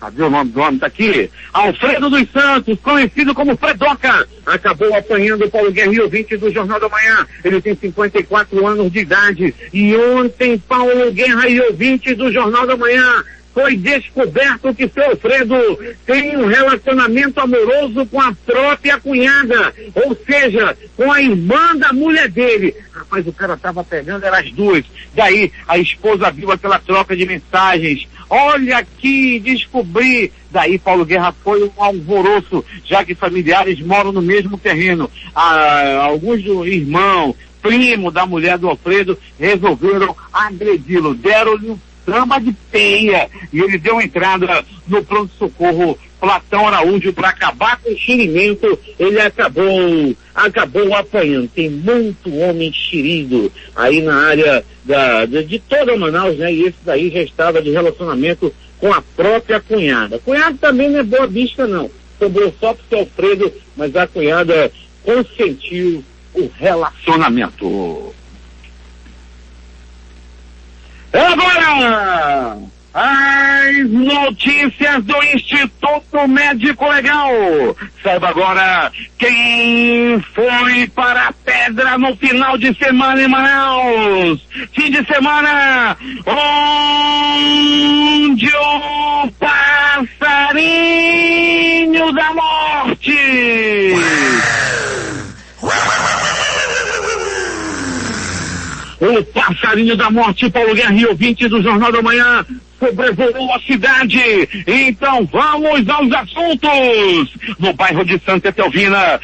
Cadê o nome do homem? Tá aqui. Alfredo dos Santos, conhecido como Fredoca, acabou apanhando o Paulo Guerra, ouvinte do Jornal da Manhã. Ele tem 54 anos de idade. E ontem, Paulo Guerra e ouvinte do Jornal da Manhã, foi descoberto que seu Alfredo tem um relacionamento amoroso com a própria cunhada, ou seja, com a irmã da mulher dele. Rapaz, o cara tava pegando, eram as 2. Daí a esposa viu aquela troca de mensagens. Olha aqui, descobri. Daí Paulo Guerra foi um alvoroço, já que familiares moram no mesmo terreno. Alguns do irmão, primo da mulher do Alfredo, resolveram agredi-lo, deram-lhe um samba de penha, e ele deu entrada no pronto-socorro Platão Araújo para acabar com o xerimento. Ele acabou apanhando. Tem muito homem xerido aí na área de toda Manaus, né? E esse daí já estava de relacionamento com a própria cunhada. A cunhada também não é boa vista, não. Sobrou só pro seu Alfredo, mas a cunhada consentiu o relacionamento. Agora, as notícias do Instituto Médico Legal. Saiba agora quem foi para a pedra no final de semana em Manaus. Fim de semana onde o passarinho da morte... O passarinho da morte, Paulo Guerra e ouvinte do Jornal da Manhã, sobrevoou a cidade. Então vamos aos assuntos. No bairro de Santa Etelvina,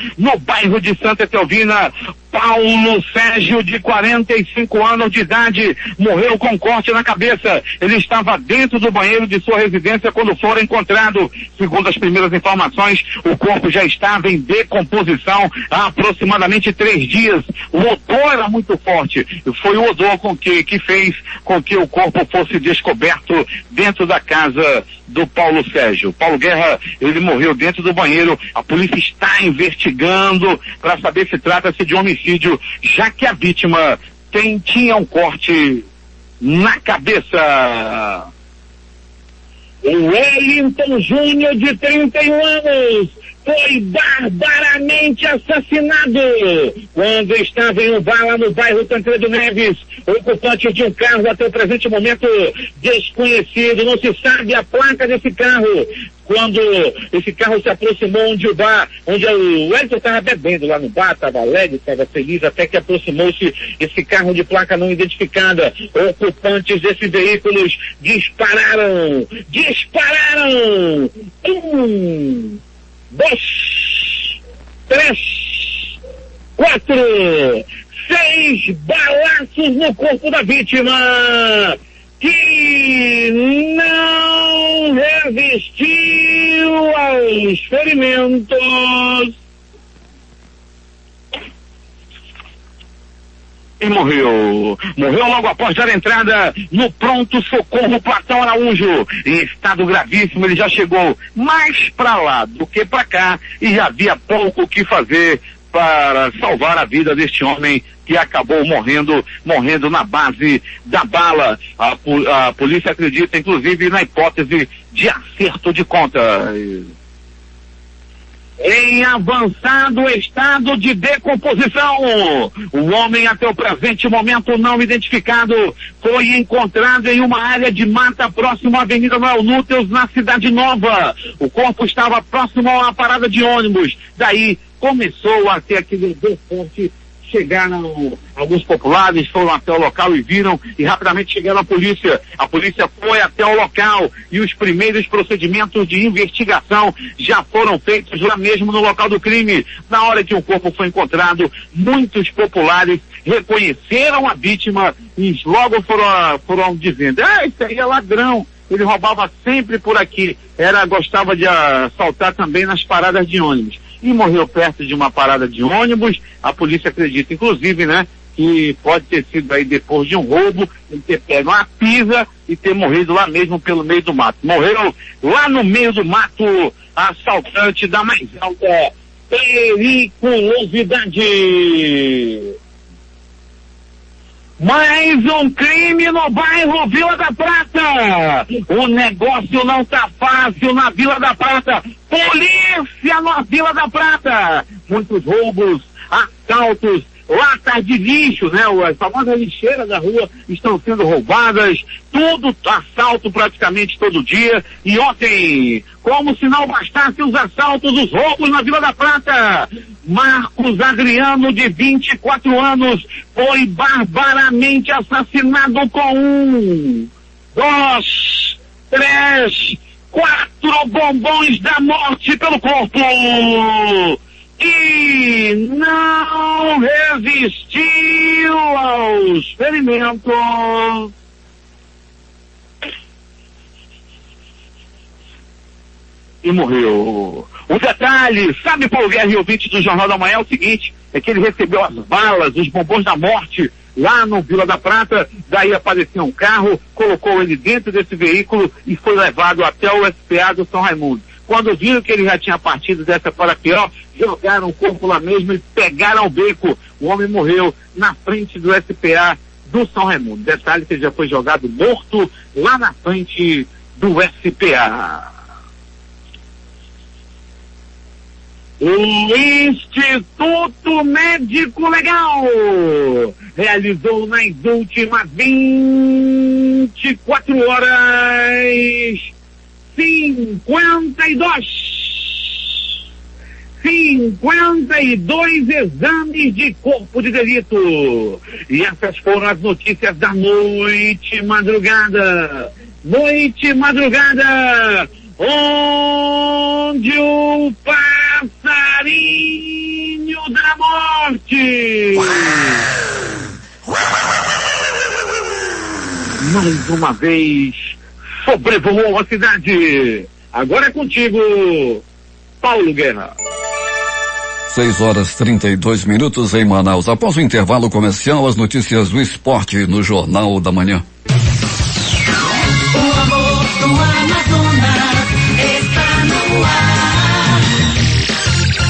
Paulo Sérgio, de 45 anos de idade, morreu com corte na cabeça. Ele estava dentro do banheiro de sua residência quando foi encontrado. Segundo as primeiras informações, o corpo já estava em decomposição há aproximadamente 3 dias. O odor era muito forte. Foi o odor que fez com que o corpo fosse descoberto dentro da casa do Paulo Sérgio. Paulo Guerra, ele morreu dentro do banheiro. A polícia está investigando para saber se trata-se de homicídio, já que a vítima tinha um corte na cabeça. O Wellington Júnior, de 31 anos, foi barbaramente assassinado quando estava em um bar lá no bairro Tancredo Neves. O ocupante de um carro, até o presente momento desconhecido, não se sabe a placa desse carro. Quando esse carro se aproximou onde o Wellington estava bebendo lá no bar, estava alegre, estava feliz, até que aproximou-se esse carro de placa não identificada. Ocupantes desses veículos dispararam. 1, 2, 3, 4, 6 balaços no corpo da vítima, que não resistiu aos ferimentos e morreu logo após dar entrada no pronto-socorro Platão Araújo. Em estado gravíssimo, ele já chegou mais para lá do que para cá e já havia pouco o que fazer para salvar a vida deste homem que acabou morrendo na base da bala. A polícia acredita, inclusive, na hipótese de acerto de contas. Em avançado estado de decomposição, o homem, até o presente momento não identificado, foi encontrado em uma área de mata próximo à Avenida Noel Núteus, na Cidade Nova. O corpo estava próximo a uma parada de ônibus. Daí começou a ter aquele odor forte. Chegaram alguns populares, foram até o local e viram, e rapidamente chegaram a polícia. A polícia foi até o local e os primeiros procedimentos de investigação já foram feitos lá mesmo no local do crime. Na hora que o corpo foi encontrado, muitos populares reconheceram a vítima e logo foram dizendo: isso aí é ladrão. ele roubava sempre por aqui. Gostava de assaltar também nas paradas de ônibus. E morreu perto de uma parada de ônibus. A polícia acredita, inclusive, né, que pode ter sido aí depois de um roubo, ele ter pego uma pisa e ter morrido lá mesmo pelo meio do mato. Morreu lá no meio do mato, assaltante da mais alta periculosidade. Mais um crime no bairro Vila da Prata. O negócio não tá fácil na Vila da Prata. Polícia na Vila da Prata. Muitos roubos, assaltos, latas de lixo, né? As famosas lixeiras da rua estão sendo roubadas, tudo assalto praticamente todo dia. E ontem, como se não bastasse os assaltos, os roubos na Vila da Prata, Marcos Adriano, de 24 anos, foi barbaramente assassinado com 1, 2, 3, 4 bombons da morte pelo corpo. E não resistiu aos ferimentos. E morreu. O detalhe, sabe, Paulo Guerra e ouvinte do Jornal da Manhã, é o seguinte, é que ele recebeu as balas, os bombons da morte, lá no Vila da Prata. Daí apareceu um carro, colocou ele dentro desse veículo e foi levado até o SPA do São Raimundo. Quando viram que ele já tinha partido dessa para pior, jogaram o corpo lá mesmo e pegaram o beco. O homem morreu na frente do SPA do São Raimundo. Detalhe que ele já foi jogado morto lá na frente do SPA. O Instituto Médico Legal realizou nas últimas 24 horas 52 exames de corpo de delito. E essas foram as notícias da noite madrugada. Noite madrugada, onde o passarinho da morte mais uma vez sobrevoou a cidade. Agora é contigo, Paulo Guerra. 6h32 em Manaus. Após o intervalo comercial, as notícias do esporte no Jornal da Manhã. O amor do Amazonas está no ar.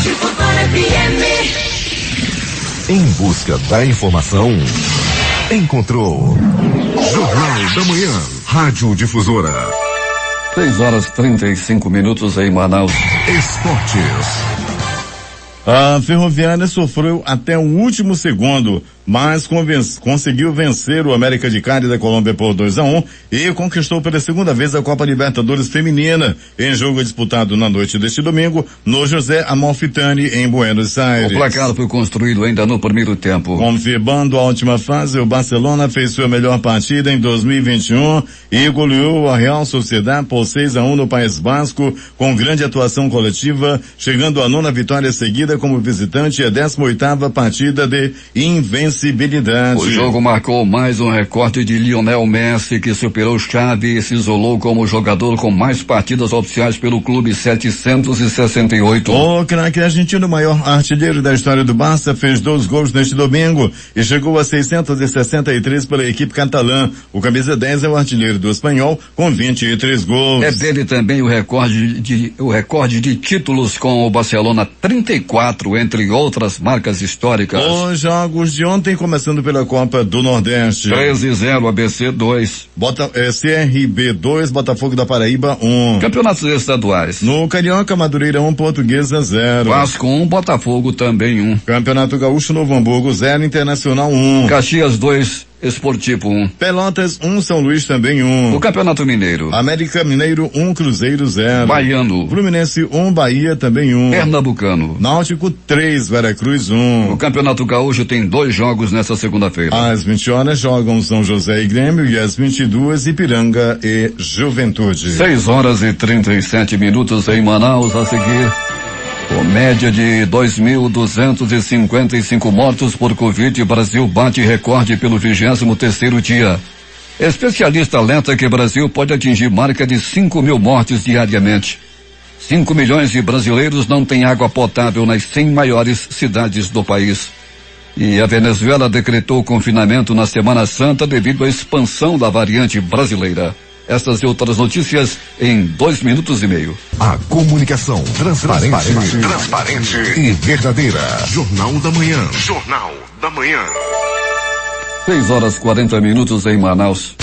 Difusora FM. Em busca da informação, encontrou Jornal da Manhã, Rádio Difusora. 6h35 em Manaus. Esportes. A Ferroviária sofreu até o último segundo, mas conseguiu vencer o América de Cali da Colômbia por 2-1 e conquistou pela segunda vez a Copa Libertadores Feminina, em jogo disputado na noite deste domingo no José Amalfitani, em Buenos Aires. O placar foi construído ainda no primeiro tempo. Confirmando a última fase, o Barcelona fez sua melhor partida em 2021 e goleou a Real Sociedad por 6-1 no País Basco, com grande atuação coletiva, chegando à 9ª vitória seguida como visitante e a 18ª partida de invencibilidade. O jogo marcou mais um recorde de Lionel Messi, que superou Xavi e se isolou como jogador com mais partidas oficiais pelo clube, 768. O craque argentino, maior artilheiro da história do Barça, fez 2 gols neste domingo e chegou a 663 pela equipe catalã. O camisa 10 é o artilheiro do espanhol, com 23 gols. É dele também o recorde de títulos com o Barcelona, 34, entre outras marcas históricas. Os jogos de ontem, começando pela Copa do Nordeste. 13-0, ABC 2. CRB 2, Botafogo da Paraíba 1. Campeonatos estaduais. No Carioca, Madureira 1, Portuguesa 0. Vasco 1, Botafogo também 1. Campeonato Gaúcho, Novo Hamburgo 0, Internacional 1. Caxias 2, Esportivo 1. Pelotas 1, São Luís também 1. O Campeonato Mineiro. América Mineiro 1, Cruzeiro 0. Baiano. Fluminense 1, Bahia também 1. Pernambucano. Náutico 3, Veracruz 1. O Campeonato Gaúcho tem 2 jogos nessa segunda-feira. Às 20 horas jogam São José e Grêmio e às 22 Ipiranga e Juventude. 6h37 em Manaus. A seguir, com média de 2.255 mortos por Covid, Brasil bate recorde pelo 23º dia. Especialista alerta que o Brasil pode atingir marca de 5 mil mortes diariamente. 5 milhões de brasileiros não têm água potável nas 100 maiores cidades do país. E a Venezuela decretou confinamento na Semana Santa devido à expansão da variante brasileira. Essas e outras notícias em 2 minutos e meio. A comunicação transparente e verdadeira. Jornal da Manhã. Jornal da Manhã. 6h40 em Manaus.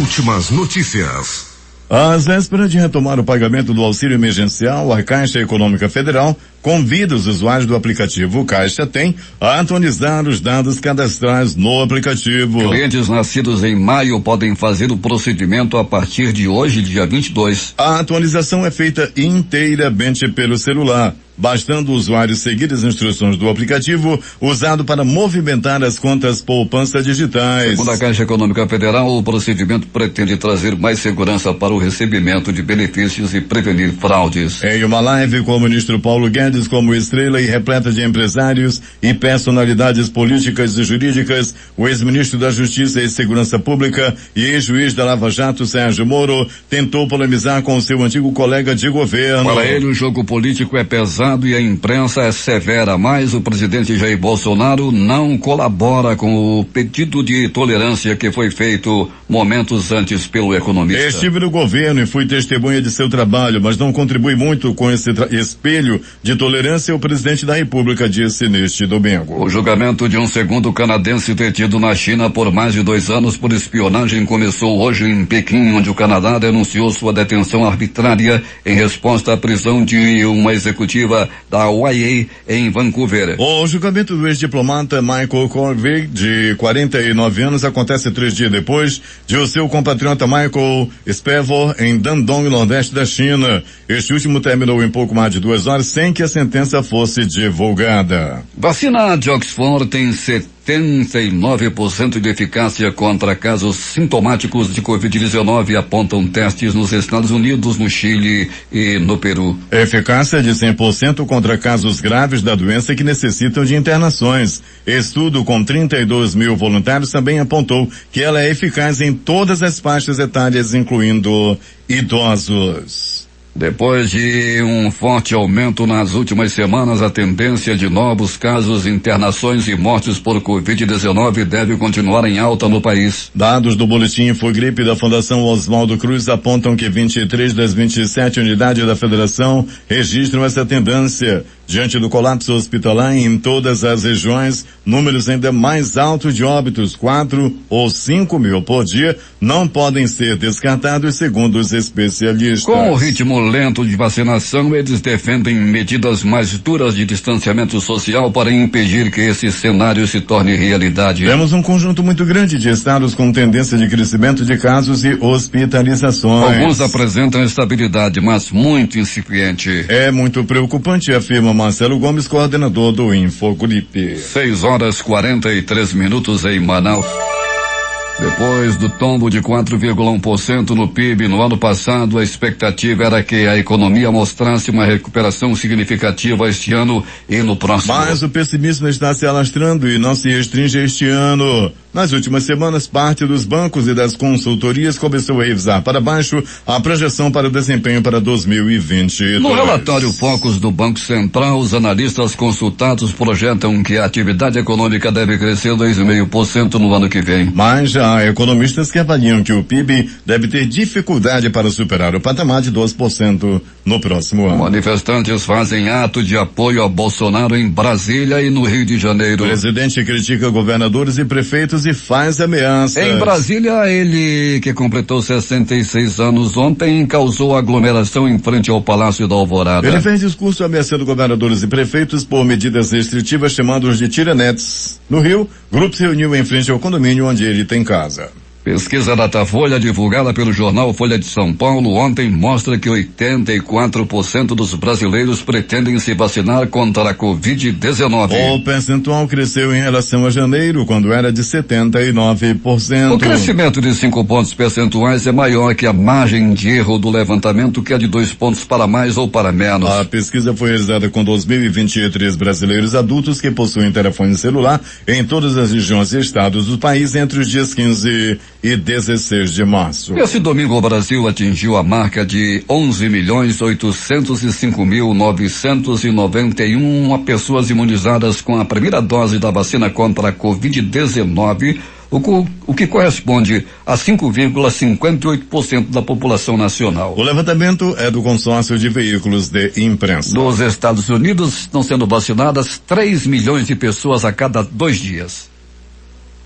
Últimas notícias. Às vésperas de retomar o pagamento do auxílio emergencial, a Caixa Econômica Federal convida os usuários do aplicativo Caixa Tem a atualizar os dados cadastrais no aplicativo. Clientes nascidos em maio podem fazer o procedimento a partir de hoje, dia 22. A atualização é feita inteiramente pelo celular, bastando o usuário seguir as instruções do aplicativo usado para movimentar as contas poupança digitais. Segundo a Caixa Econômica Federal, o procedimento pretende trazer mais segurança para o recebimento de benefícios e prevenir fraudes. Em uma live com o ministro Paulo Guedes como estrela e repleta de empresários e personalidades políticas e jurídicas, o ex-ministro da Justiça e Segurança Pública e ex-juiz da Lava Jato, Sérgio Moro, tentou polemizar com o seu antigo colega de governo. Para ele, o jogo político é pesado e a imprensa é severa, mas o presidente Jair Bolsonaro não colabora com o pedido de tolerância que foi feito momentos antes pelo economista. Estive no governo e fui testemunha de seu trabalho, mas não contribui muito com esse espelho de tolerância, o presidente da República disse neste domingo. O julgamento de um segundo canadense detido na China por mais de 2 anos por espionagem começou hoje em Pequim, onde o Canadá denunciou sua detenção arbitrária em resposta à prisão de uma executiva da UIA em Vancouver. O julgamento do ex-diplomata Michael Corvig, de 49 anos, acontece 3 dias depois de o seu compatriota Michael Spavor em Dandong, nordeste da China. Este último terminou em pouco mais de 2 horas sem que a sentença fosse divulgada. Vacina de Oxford tem 79% de eficácia contra casos sintomáticos de Covid-19, apontam testes nos Estados Unidos, no Chile e no Peru. Eficácia de 100% contra casos graves da doença que necessitam de internações. Estudo com 32 mil voluntários também apontou que ela é eficaz em todas as faixas etárias, incluindo idosos. Depois de um forte aumento nas últimas semanas, a tendência de novos casos, internações e mortes por Covid-19 deve continuar em alta no país. Dados do boletim Infogripe da Fundação Oswaldo Cruz apontam que 23 das 27 unidades da federação registram essa tendência. Diante do colapso hospitalar em todas as regiões, números ainda mais altos de óbitos, 4 ou 5 mil por dia, não podem ser descartados, segundo os especialistas. Com o ritmo lento de vacinação, eles defendem medidas mais duras de distanciamento social para impedir que esse cenário se torne realidade. Temos um conjunto muito grande de estados com tendência de crescimento de casos e hospitalizações. Alguns apresentam estabilidade, mas muito incipiente. É muito preocupante, afirma Marcelo Gomes, coordenador do Infogripe. 6h43 em Manaus. Depois do tombo de 4,1% no PIB no ano passado, a expectativa era que a economia mostrasse uma recuperação significativa este ano e no próximo. Mas o pessimismo está se alastrando e não se restringe este ano. Nas últimas semanas, parte dos bancos e das consultorias começou a revisar para baixo a projeção para o desempenho para 2020. No relatório Focus do Banco Central, os analistas consultados projetam que a atividade econômica deve crescer 2,5% no ano que vem. Mas já há economistas que avaliam que o PIB deve ter dificuldade para superar o patamar de 2% no próximo ano. Manifestantes fazem ato de apoio a Bolsonaro em Brasília e no Rio de Janeiro. O presidente critica governadores e prefeitos e faz ameaças. Em Brasília, ele, que completou 66 anos ontem, causou aglomeração em frente ao Palácio da Alvorada. Ele fez discurso ameaçando governadores e prefeitos por medidas restritivas, chamando-os de tiranetes. No Rio, grupo se reuniu em frente ao condomínio onde ele tem casa. Pesquisa Datafolha divulgada pelo jornal Folha de São Paulo ontem mostra que 84% dos brasileiros pretendem se vacinar contra a Covid-19. O percentual cresceu em relação a janeiro, quando era de 79%. O crescimento de 5 pontos percentuais é maior que a margem de erro do levantamento, que é de 2 pontos para mais ou para menos. A pesquisa foi realizada com 2.023 brasileiros adultos que possuem telefone celular em todas as regiões e estados do país entre os dias 15 e 16 de março. Esse domingo o Brasil atingiu a marca de 11.805.991 pessoas imunizadas com a primeira dose da vacina contra a Covid-19, o que corresponde a 5,58% da população nacional. O levantamento é do consórcio de veículos de imprensa. Nos Estados Unidos estão sendo vacinadas 3 milhões de pessoas a cada 2 dias.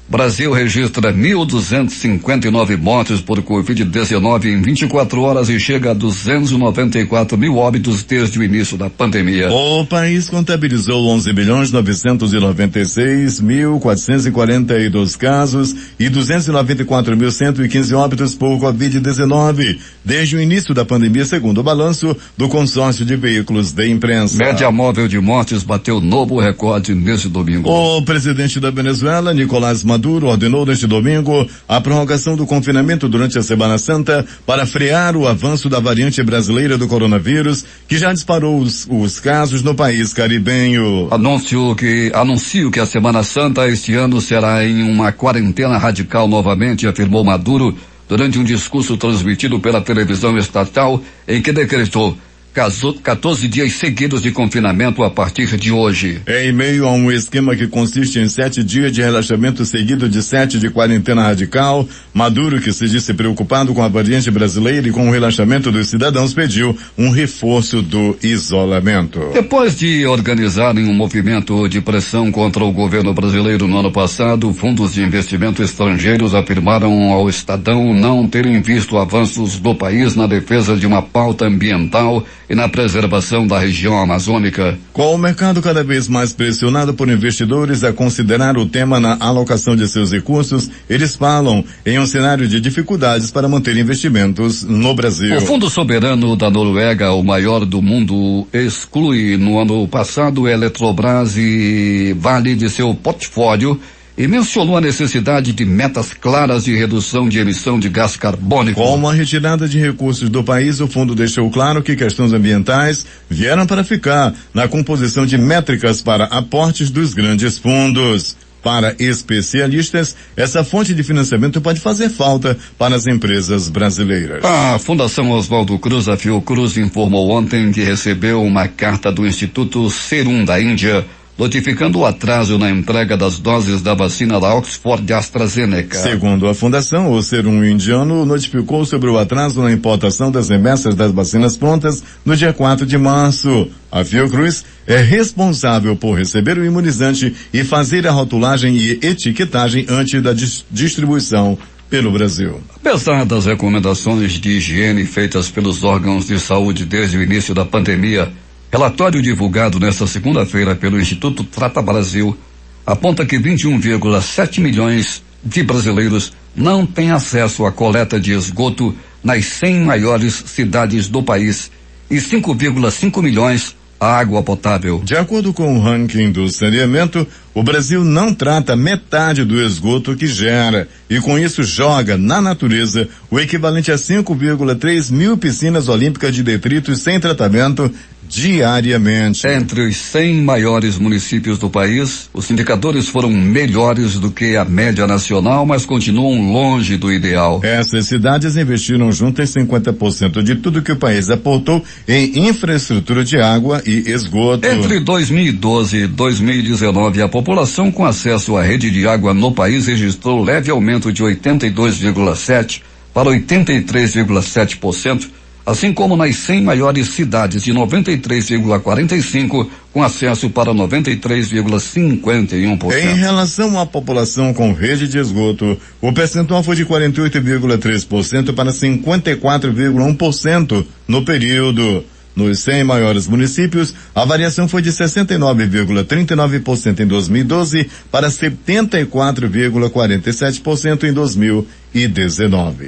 Brasil registra 1.259 mortes por Covid-19 em 24 horas e chega a 294 mil óbitos desde o início da pandemia. O país contabilizou 11.996.442 casos e 294.115 óbitos por Covid-19 desde o início da pandemia, segundo o balanço do consórcio de veículos de imprensa. Média móvel de mortes bateu novo recorde neste domingo. O presidente da Venezuela, Nicolás Maduro, ordenou neste domingo a prorrogação do confinamento durante a Semana Santa para frear o avanço da variante brasileira do coronavírus, que já disparou os casos no país caribenho. Anuncio que a Semana Santa este ano será em uma quarentena radical novamente, afirmou Maduro durante um discurso transmitido pela televisão estatal, em que decretou 14 dias seguidos de confinamento a partir de hoje. Em meio a um esquema que consiste em 7 dias de relaxamento seguido de 7 de quarentena radical, Maduro, que se disse preocupado com a variante brasileira e com o relaxamento dos cidadãos, pediu um reforço do isolamento. Depois de organizarem um movimento de pressão contra o governo brasileiro no ano passado, fundos de investimento estrangeiros afirmaram ao Estadão não terem visto avanços do país na defesa de uma pauta ambiental e na preservação da região amazônica. Com o mercado cada vez mais pressionado por investidores a considerar o tema na alocação de seus recursos, eles falam em um cenário de dificuldades para manter investimentos no Brasil. O Fundo Soberano da Noruega, o maior do mundo, exclui no ano passado Eletrobras e Vale de seu portfólio e mencionou a necessidade de metas claras de redução de emissão de gás carbônico. Com a retirada de recursos do país, o fundo deixou claro que questões ambientais vieram para ficar na composição de métricas para aportes dos grandes fundos. Para especialistas, essa fonte de financiamento pode fazer falta para as empresas brasileiras. A Fundação Oswaldo Cruz, a Fiocruz, informou ontem que recebeu uma carta do Instituto Serum da Índia, notificando o atraso na entrega das doses da vacina da Oxford AstraZeneca. Segundo a fundação, o Serum indiano notificou sobre o atraso na importação das remessas das vacinas prontas no dia 4 de março. A Fiocruz é responsável por receber o imunizante e fazer a rotulagem e etiquetagem antes da distribuição pelo Brasil. Apesar das recomendações de higiene feitas pelos órgãos de saúde desde o início da pandemia, relatório divulgado nesta segunda-feira pelo Instituto Trata Brasil aponta que 21,7 milhões de brasileiros não têm acesso à coleta de esgoto nas 100 maiores cidades do país e 5,5 milhões à água potável. De acordo com o ranking do saneamento, o Brasil não trata metade do esgoto que gera e com isso joga na natureza o equivalente a 5,3 mil piscinas olímpicas de detritos sem tratamento diariamente. Entre os 100 maiores municípios do país, os indicadores foram melhores do que a média nacional, mas continuam longe do ideal. Essas cidades investiram juntas 50% de tudo que o país aportou em infraestrutura de água e esgoto. Entre 2012 e 2019, a população com acesso à rede de água no país registrou leve aumento de 82,7% para 83,7%, assim como nas 100 maiores cidades de 93,45% com acesso para 93,51%. Em relação à população com rede de esgoto, o percentual foi de 48,3% para 54,1% no período. Nos 100 maiores municípios, a variação foi de 69,39% em 2012 para 74,47% em 2019.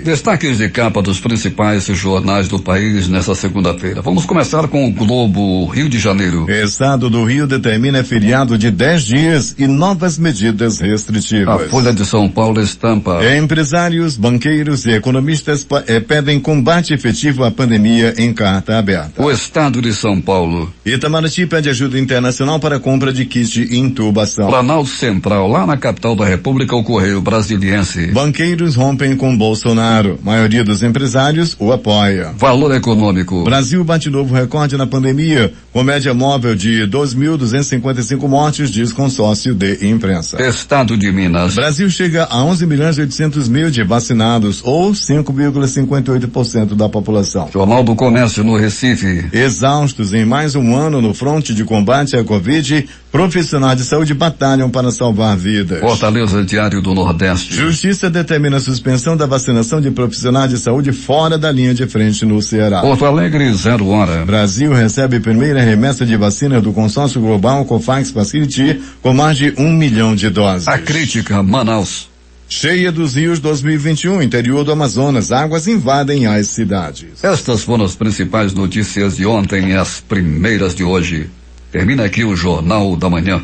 Destaques de capa dos principais jornais do país nessa segunda-feira. Vamos começar com o Globo, Rio de Janeiro. Estado do Rio determina feriado de 10 dias e novas medidas restritivas. A Folha de São Paulo estampa. Empresários, banqueiros e economistas pedem combate efetivo à pandemia em carta aberta. O Estado de São Paulo. Itamaraty pede ajuda internacional para a compra de kit de intubação. Planalto Central, lá na capital da República, o Correio Brasiliense. Banqueiros rompem com Bolsonaro. Maioria dos empresários o apoia. Valor Econômico. Brasil bate novo recorde na pandemia, com média móvel de 2.255 mortes, diz consórcio de imprensa. Estado de Minas. Brasil chega a 11.800.000 de vacinados, ou 5,58% da população. Jornal do Comércio no Recife. Exaustos em mais um ano no fronte de combate à Covid, profissionais de saúde batalham para salvar vidas. Fortaleza, Diário do Nordeste. Justiça determina a suspensão da vacinação de profissionais de saúde fora da linha de frente no Ceará. Porto Alegre, 0 hora. Brasil recebe primeira remessa de vacina do consórcio global Covax Facility com mais de 1 milhão de doses. A crítica, Manaus. Cheia dos rios 2021, interior do Amazonas, águas invadem as cidades. Estas foram as principais notícias de ontem e as primeiras de hoje. Termina aqui o Jornal da Manhã.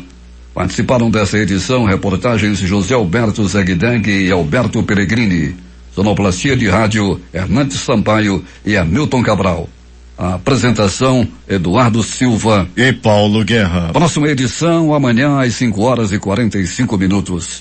Participaram dessa edição reportagens José Alberto Zegdeng e Alberto Peregrini. Sonoplastia de rádio Hernandes Sampaio e Hamilton Cabral. A apresentação Eduardo Silva e Paulo Guerra. Próxima edição amanhã às 5 horas e 45 minutos.